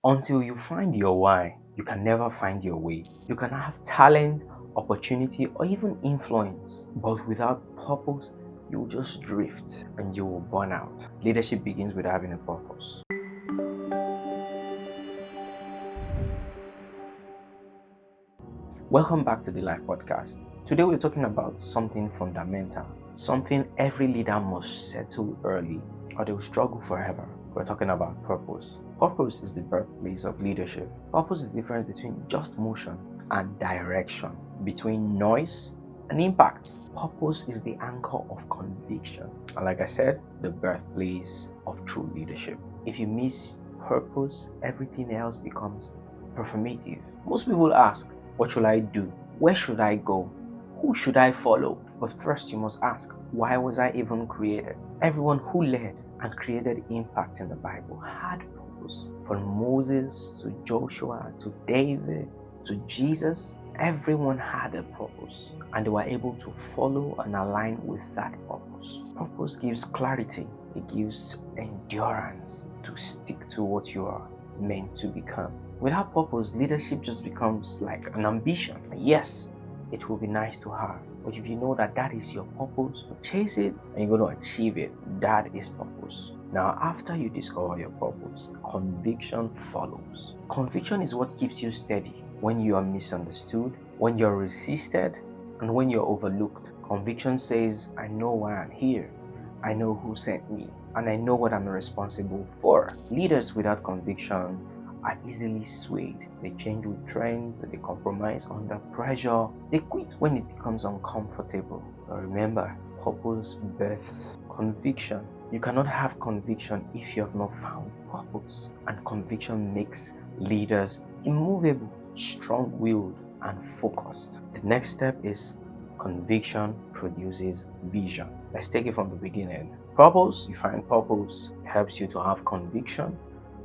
Until you find your why, you can never find your way. You can have talent, opportunity, or even influence, but without purpose, you will just drift and you will burn out. Leadership begins with having a purpose. Welcome back to the Life Podcast. Today we're talking about something fundamental, something every leader must settle early or they will struggle forever. We're talking about purpose. Purpose is the birthplace of leadership. Purpose is the difference between just motion and direction, between noise and impact. Purpose is the anchor of conviction. And like I said, the birthplace of true leadership. If you miss purpose, everything else becomes performative. Most people ask, what should I do? Where should I go? Who should I follow? But first you must ask, why was I even created? Everyone who led and created impact in the Bible had purpose. From Moses to Joshua to David to Jesus, everyone had a purpose and they were able to follow and align with that purpose. Purpose gives clarity. It gives endurance to stick to what you are meant to become. Without purpose, leadership just becomes like an ambition. Yes, it will be nice to have, but if you know that that is your purpose, chase it and you're going to achieve it. That is purpose. Now, after you discover your purpose, conviction follows. Conviction is what keeps you steady when you are misunderstood, when you're resisted, and when you're overlooked. Conviction says, I know why I'm here. I know who sent me, and I know what I'm responsible for. Leaders without conviction are easily swayed. They change with trends, they compromise under pressure, they quit when it becomes uncomfortable. But remember, purpose births conviction. You cannot have conviction if you have not found purpose. And conviction makes leaders immovable, strong-willed, and focused. The next step is conviction produces vision. Let's take it from the beginning. Purpose, you find purpose helps you to have conviction,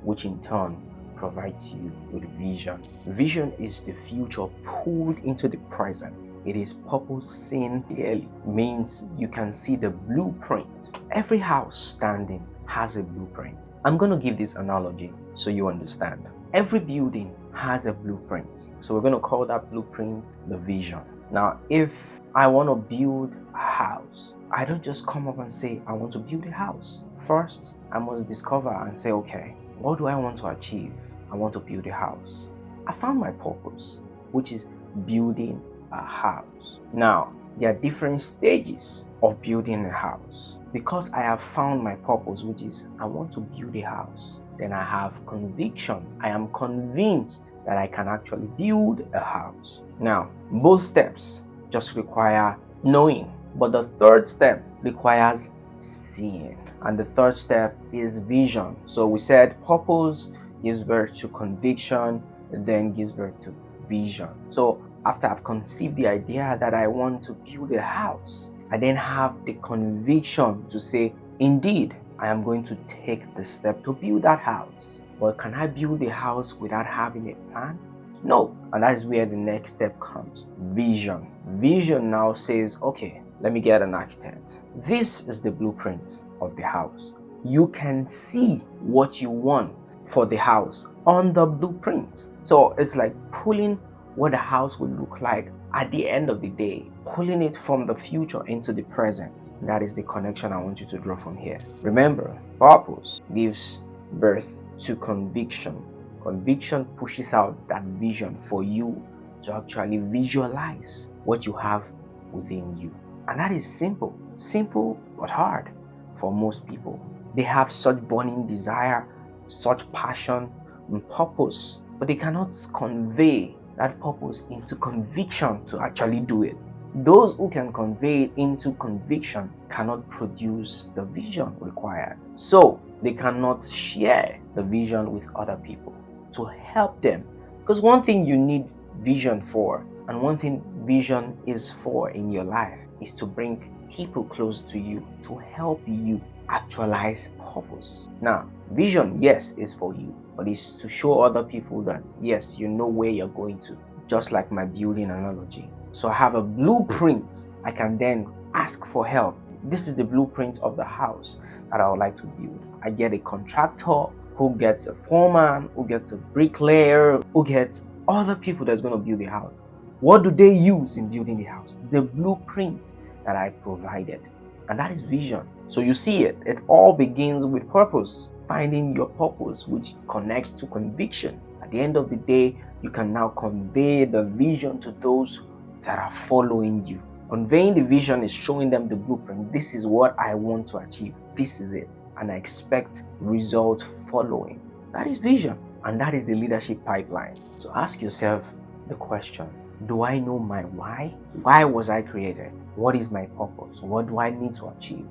which in turn provides you with vision. Vision is the future pulled into the present. It is purpose seen clearly. Means you can see the blueprint. Every house standing has a blueprint. I'm going to give this analogy so you understand. Every building has a blueprint. So we're going to call that blueprint the vision. Now, if I want to build a house, I don't just come up and say, I want to build a house. First, I must discover and say, okay, what do I want to achieve? I want to build a house. I found my purpose, which is building a house. Now, there are different stages of building a house. Because I have found my purpose, which is I want to build a house, then I have conviction. I am convinced that I can actually build a house. Now, both steps just require knowing, but the third step requires seeing. And the third step is vision. So we said purpose gives birth to conviction, then gives birth to vision. So after I've conceived the idea that I want to build a house, I then have the conviction to say, indeed, I am going to take the step to build that house. But can I build a house without having a plan? No. And that is where the next step comes. Vision. Vision now says, okay, let me get an architect. This is the blueprint of the house. You can see what you want for the house on the blueprint. So it's like pulling what the house will look like at the end of the day, pulling it from the future into the present. That is the connection I want you to draw from here. Remember, purpose gives birth to conviction. Conviction pushes out that vision for you to actually visualize what you have within you. And that is simple but hard for most people. They have such burning desire, such passion and purpose, but they cannot convey that purpose into conviction to actually do it. Those who can convey it into conviction cannot produce the vision required. So they cannot share the vision with other people to help them. Because one thing you need vision for, and one thing vision is for in your life, is to bring people close to you, to help you actualize purpose. Now, vision, yes, is for you, but it's to show other people that, yes, you know where you're going to. Just like my building analogy. So I have a blueprint. I can then ask for help. This is the blueprint of the house that I would like to build. I get a contractor who gets a foreman, who gets a bricklayer, who gets other people that's going to build the house. What do they use in building the house? The blueprint that I provided. And that is vision. So you see it. It all begins with purpose. Finding your purpose, which connects to conviction. At the end of the day, you can now convey the vision to those that are following you. Conveying the vision is showing them the blueprint. This is what I want to achieve. This is it. And I expect results following. That is vision. And that is the leadership pipeline. So ask yourself the question, do I know my why? Why was I created? What is my purpose? What do I need to achieve?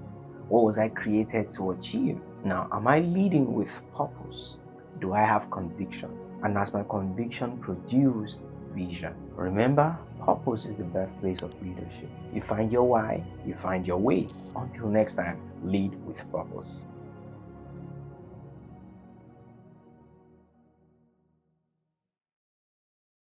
What was I created to achieve? Now, am I leading with purpose? Do I have conviction? And has my conviction produced vision? Remember, purpose is the birthplace of leadership. You find your why, you find your way. Until next time, lead with purpose.